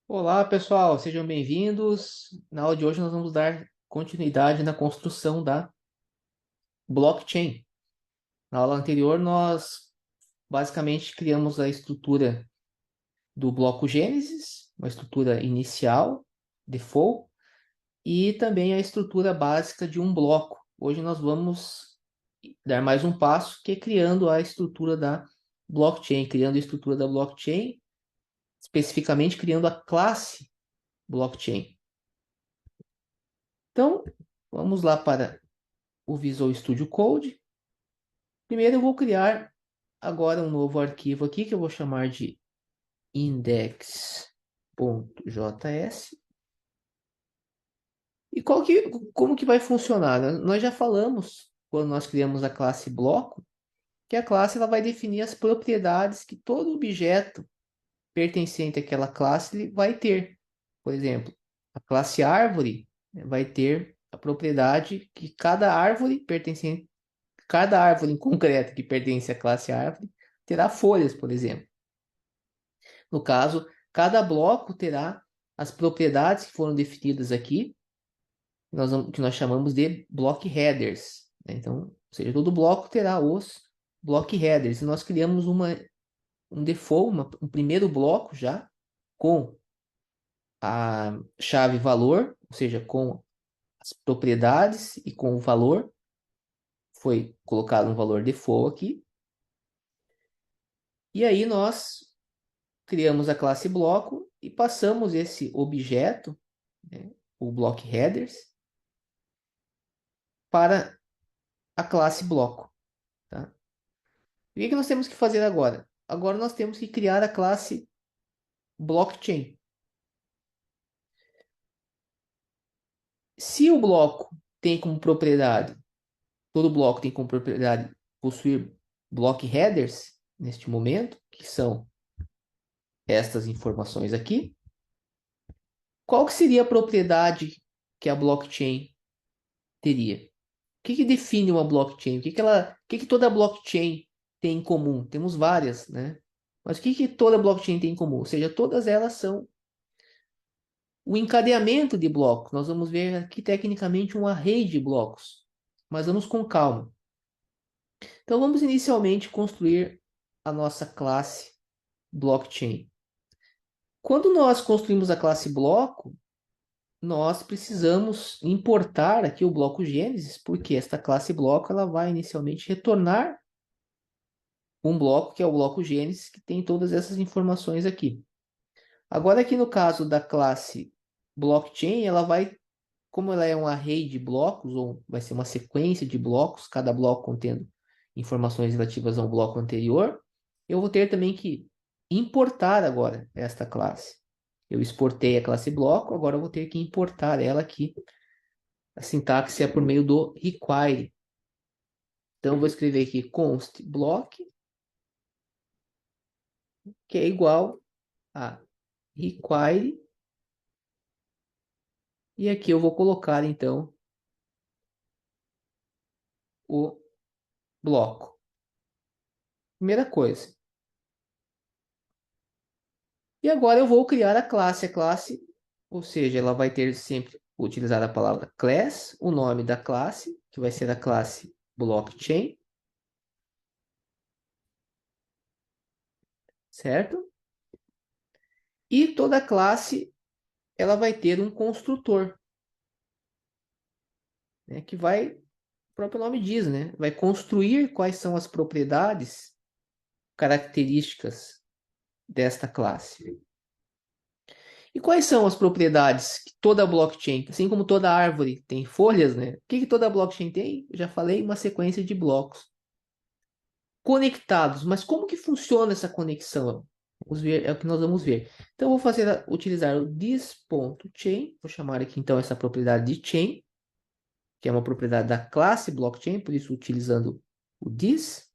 Olá, pessoal, sejam bem-vindos. Na aula de hoje nós vamos dar continuidade na construção da blockchain. Na aula anterior nós basicamente criamos a estrutura do bloco Gênesis, uma estrutura inicial, default, e também a estrutura básica de um bloco. Hoje nós vamos dar mais um passo, que é criando a estrutura da blockchain, criando a estrutura da blockchain, especificamente criando a classe blockchain. Então, vamos lá para o Visual Studio Code. Primeiro eu vou criar agora um novo arquivo aqui que eu vou chamar de index.js. E como que vai funcionar? Nós já falamos, quando nós criamos a classe bloco, que a classe ela vai definir as propriedades que todo objeto pertencente àquela classe ele vai ter. Por exemplo, a classe árvore, né, vai ter a propriedade que cada árvore em concreto que pertence à classe árvore terá folhas, por exemplo. No caso, cada bloco terá as propriedades que foram definidas aqui, que nós chamamos de block headers, né? Então, ou seja, todo bloco terá os block headers. E nós criamos um default, um primeiro bloco já, com a chave valor, ou seja, com as propriedades e com o valor. Foi colocado um valor default aqui. E aí nós criamos a classe bloco e passamos esse objeto, né, o block headers, para a classe bloco. Tá? E o que nós temos que fazer agora? Agora nós temos que criar a classe blockchain. Se o bloco tem como propriedade, todo bloco tem como propriedade possuir block headers, neste momento, que são estas informações aqui, qual que seria a propriedade que a blockchain teria? Que define uma blockchain? O que toda blockchain tem em comum? Temos várias, né? Mas o que toda blockchain tem em comum? Ou seja, todas elas são o encadeamento de blocos. Nós vamos ver aqui tecnicamente um array de blocos, mas vamos com calma. Então vamos inicialmente construir a nossa classe blockchain. Quando nós construímos a classe bloco, nós precisamos importar aqui o bloco Gênesis, porque esta classe bloco ela vai inicialmente retornar um bloco que é o bloco Gênesis, que tem todas essas informações aqui. Agora, aqui no caso da classe blockchain, como ela é um array de blocos, ou vai ser uma sequência de blocos, cada bloco contendo informações relativas ao bloco anterior, eu vou ter também que importar agora esta classe. Eu exportei a classe bloco, agora eu vou ter que importar ela aqui. A sintaxe é por meio do require. Então, eu vou escrever aqui const block, que é igual a require. E aqui eu vou colocar, então, o bloco. Primeira coisa. E agora eu vou criar a classe. A classe, ou seja, ela vai ter sempre utilizar a palavra class, o nome da classe, que vai ser a classe blockchain, certo? E toda classe, ela vai ter um construtor, né, que vai, o próprio nome diz, né? Vai construir quais são as propriedades, características desta classe. E quais são as propriedades que toda blockchain, assim como toda árvore tem folhas, né? O que toda blockchain tem? Eu já falei, uma sequência de blocos conectados. Mas como que funciona essa conexão? Vamos ver, é o que nós vamos ver. Então, eu vou utilizar o this.chain, vou chamar aqui então essa propriedade de chain, que é uma propriedade da classe blockchain, por isso utilizando o this,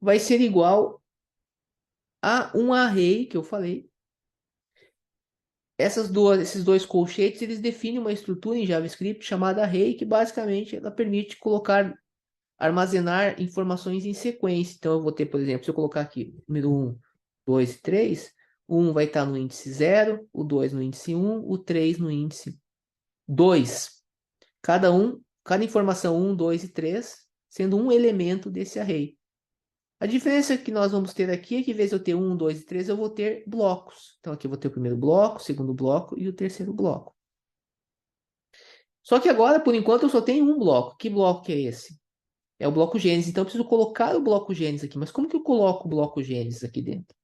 vai ser igual a um array que eu falei. Esses dois colchetes, eles definem uma estrutura em JavaScript chamada array, que basicamente ela permite armazenar informações em sequência. Então, eu vou ter, por exemplo, se eu colocar aqui número 1, 2 e 3, O 1 vai estar no índice 0, o 2 no índice 1, o 3 no índice 2. Cada informação 1, 2 e 3 sendo um elemento desse array. A diferença que nós vamos ter aqui é que, em vez de eu ter 1, 2 e 3, eu vou ter blocos. Então, aqui eu vou ter o primeiro bloco, o segundo bloco e o terceiro bloco. Só que agora, por enquanto, eu só tenho um bloco. Que bloco que é esse? É o bloco Gênesis. Então, eu preciso colocar o bloco Gênesis aqui. Mas como que eu coloco o bloco Gênesis aqui dentro?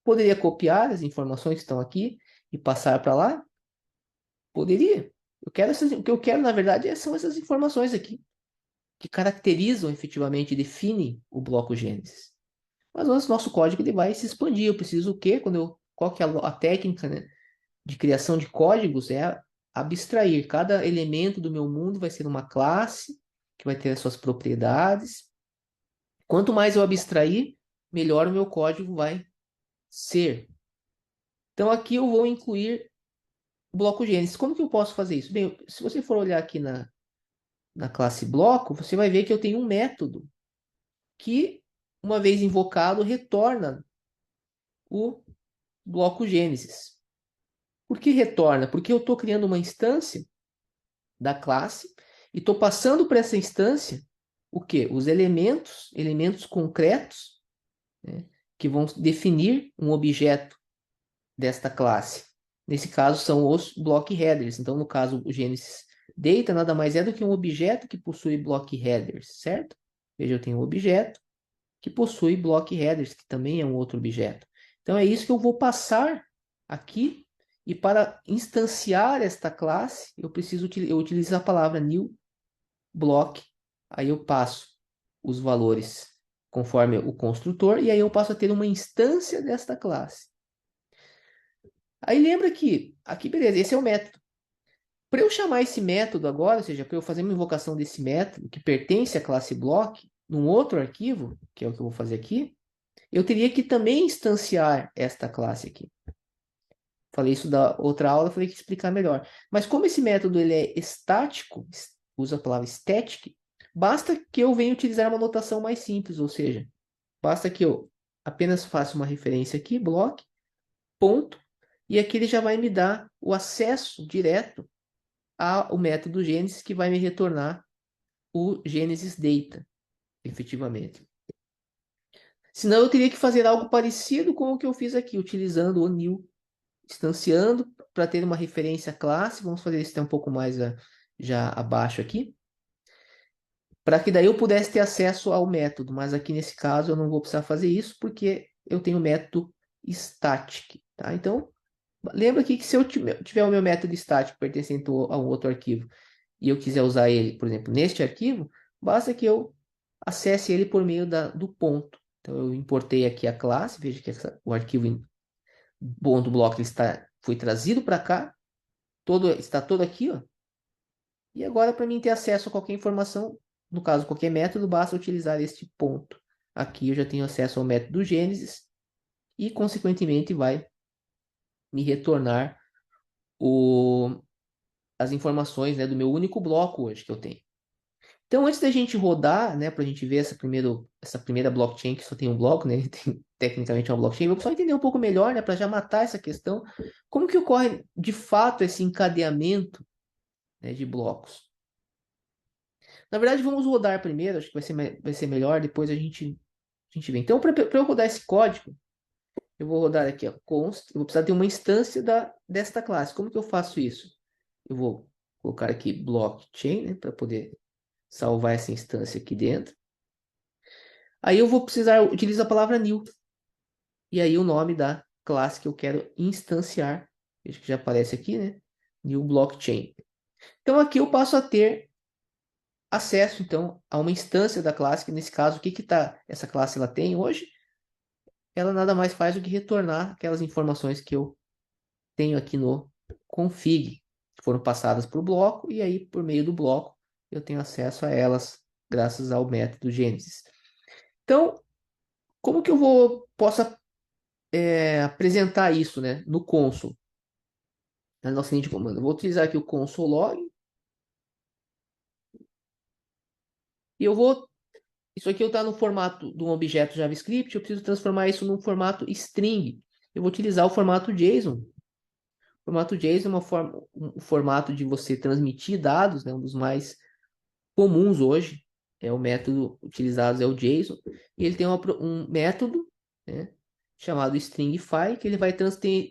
Poderia copiar as informações que estão aqui e passar para lá? Poderia. O que eu quero, na verdade, são essas informações aqui, que caracterizam efetivamente, definem o bloco Gênesis. Mas o nosso código ele vai se expandir. Eu preciso o quê? Qual que é a técnica, né, de criação de códigos? É abstrair. Cada elemento do meu mundo vai ser uma classe, que vai ter as suas propriedades. Quanto mais eu abstrair, melhor o meu código vai ser. Então aqui eu vou incluir o bloco Gênesis. Como que eu posso fazer isso? Bem, se você for olhar aqui na classe bloco, você vai ver que eu tenho um método que, uma vez invocado, retorna o bloco Gênesis. Por que retorna? Porque eu estou criando uma instância da classe e estou passando para essa instância o quê? Os elementos concretos, né, que vão definir um objeto desta classe. Nesse caso, são os block headers. Então, no caso, o Genesis Data nada mais é do que um objeto que possui block headers, certo? Veja, eu tenho um objeto que possui block headers, que também é um outro objeto. Então, é isso que eu vou passar aqui. E para instanciar esta classe, eu utilizo a palavra new block. Aí eu passo os valores conforme o construtor, e aí eu passo a ter uma instância desta classe. Aí lembra que, aqui beleza, esse é o método. Para eu chamar esse método agora, ou seja, para eu fazer uma invocação desse método que pertence à classe block, num outro arquivo, que é o que eu vou fazer aqui, eu teria que também instanciar esta classe aqui. Falei isso da outra aula, falei que explicar melhor. Mas como esse método ele é estático, usa a palavra static, basta que eu venha utilizar uma notação mais simples, ou seja, basta que eu apenas faça uma referência aqui, block, ponto, e aqui ele já vai me dar o acesso direto ao método Genesis, que vai me retornar o Genesis Data, efetivamente. Senão eu teria que fazer algo parecido com o que eu fiz aqui, utilizando o new, instanciando para ter uma referência classe. Vamos fazer isso até um pouco mais já abaixo aqui, para que daí eu pudesse ter acesso ao método. Mas aqui nesse caso eu não vou precisar fazer isso, porque eu tenho o método static. Tá? Então, lembra aqui que se eu tiver o meu método static pertencente a um outro arquivo e eu quiser usar ele, por exemplo, neste arquivo, basta que eu acesse ele por meio do ponto. Então, eu importei aqui a classe, veja que o arquivo ponto bloco foi trazido para cá, está todo aqui, ó. E agora, para mim ter acesso a qualquer informação, no caso, qualquer método, basta utilizar este ponto. Aqui eu já tenho acesso ao método Gênesis e, consequentemente, vai me retornar as informações, né, do meu único bloco hoje que eu tenho. Então, antes da gente rodar, né, para a gente ver essa primeira blockchain que só tem um bloco, né, tecnicamente é uma blockchain, vou só entender um pouco melhor, né, para já matar essa questão, como que ocorre de fato esse encadeamento, né, de blocos. Na verdade, vamos rodar primeiro, acho que vai ser melhor, depois a gente vê. Então, para eu rodar esse código, eu vou rodar aqui, ó, const, eu vou precisar ter uma instância desta classe. Como que eu faço isso? Eu vou colocar aqui blockchain, né, para poder salvar essa instância aqui dentro. Aí eu vou precisar utilizar a palavra new. E aí o nome da classe que eu quero instanciar. Veja que já aparece aqui, né? New blockchain. Então aqui eu passo a ter acesso então a uma instância da classe, que nesse caso, o que essa classe ela tem hoje? Ela nada mais faz do que retornar aquelas informações que eu tenho aqui no config, que foram passadas para o bloco, e aí por meio do bloco eu tenho acesso a elas graças ao método Genesis. Então, como que posso apresentar isso, né, no console? Na nossa linha de comando. Eu vou utilizar aqui o console log. E eu vou. Isso aqui está no formato de um objeto JavaScript. Eu preciso transformar isso num formato string. eu vou utilizar o formato JSON. O formato JSON é um formato de você transmitir dados, né? Um dos mais comuns hoje. É o método utilizado, é o JSON. E ele tem um método, né, chamado stringify, que ele vai ter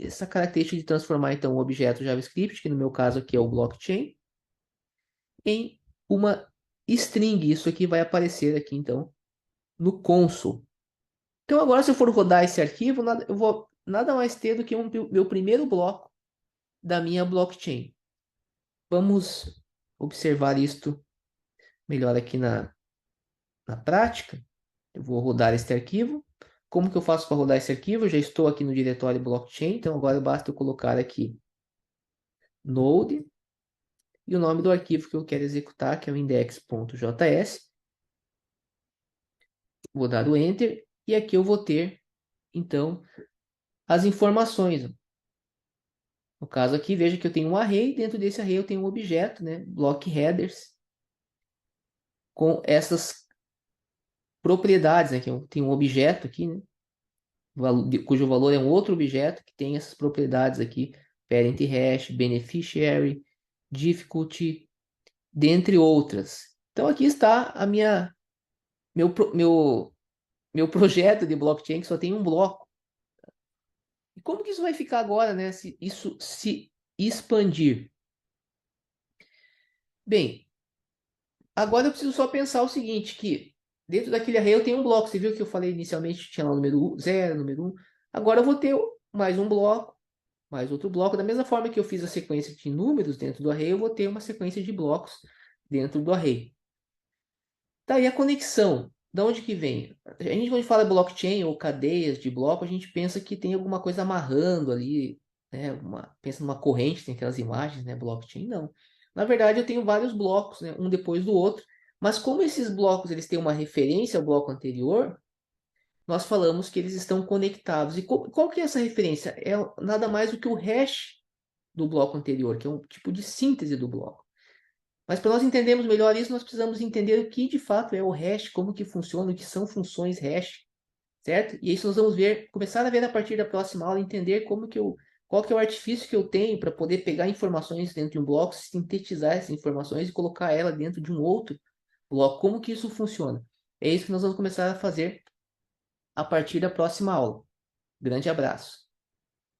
essa característica de transformar então um objeto JavaScript, que no meu caso aqui é o blockchain, em uma string. Isso aqui vai aparecer aqui então no console. Então agora se eu for rodar esse arquivo, eu vou nada mais ter do que meu primeiro bloco da minha blockchain. Vamos observar isto melhor aqui na prática. Eu vou rodar este arquivo. Como que eu faço para rodar esse arquivo? Eu já estou aqui no diretório blockchain, então agora basta eu colocar aqui node e o nome do arquivo que eu quero executar, que é o index.js. Vou dar o enter e aqui eu vou ter então as informações. No caso aqui, veja que eu tenho um array, dentro desse array eu tenho um objeto, né, block headers, com essas propriedades, né, que eu tenho um objeto aqui, né, cujo valor é um outro objeto que tem essas propriedades aqui, parent hash, beneficiary, difficulty, dentre outras. Então aqui está meu projeto de blockchain que só tem um bloco. E como que isso vai ficar agora, né, se isso se expandir? Bem, agora eu preciso só pensar o seguinte, que dentro daquele array eu tenho um bloco. Você viu que eu falei inicialmente tinha lá o número 0, número 1. Agora eu vou ter mais um bloco, mais outro bloco. Da mesma forma que eu fiz a sequência de números dentro do array, eu vou ter uma sequência de blocos dentro do array. Tá aí a conexão. Da onde que vem? A gente, quando fala blockchain ou cadeias de bloco, a gente pensa que tem alguma coisa amarrando ali, né? Pensa numa corrente, tem aquelas imagens, né? Blockchain, não. Na verdade, eu tenho vários blocos, né? Um depois do outro. Mas como esses blocos eles têm uma referência ao bloco anterior, nós falamos que eles estão conectados. E qual que é essa referência? É nada mais do que o hash do bloco anterior, que é um tipo de síntese do bloco. Mas para nós entendermos melhor isso, nós precisamos entender o que de fato é o hash, como que funciona, o que são funções hash, certo? E isso nós vamos ver, começar a ver a partir da próxima aula, entender qual que é o artifício que eu tenho para poder pegar informações dentro de um bloco, sintetizar essas informações e colocar ela dentro de um outro bloco. Como que isso funciona? É isso que nós vamos começar a fazer a partir da próxima aula. Grande abraço.